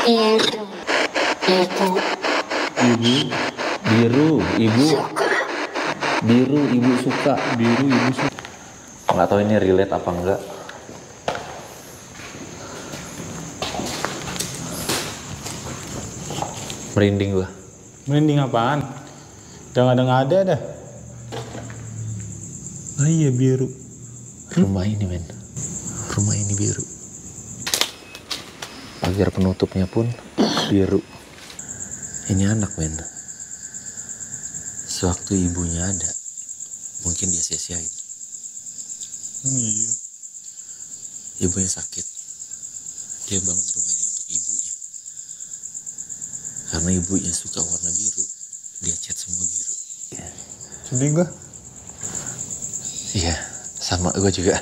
Ibu suka. Nggak tahu ini relate apa enggak. Merinding gua. Merinding apaan? Udah nggak ada dah. Oh iya, biru. Rumah ini men. Rumah ini biru. Pagar penutupnya pun biru. Ini anak men. Sewaktu ibunya ada, mungkin dia sia-siain. Iya. Ibunya sakit. Dia bangun rumah ini untuk ibunya. Karena ibunya suka warna biru, dia cat semua biru. Sedih gua. Iya, sama gue juga.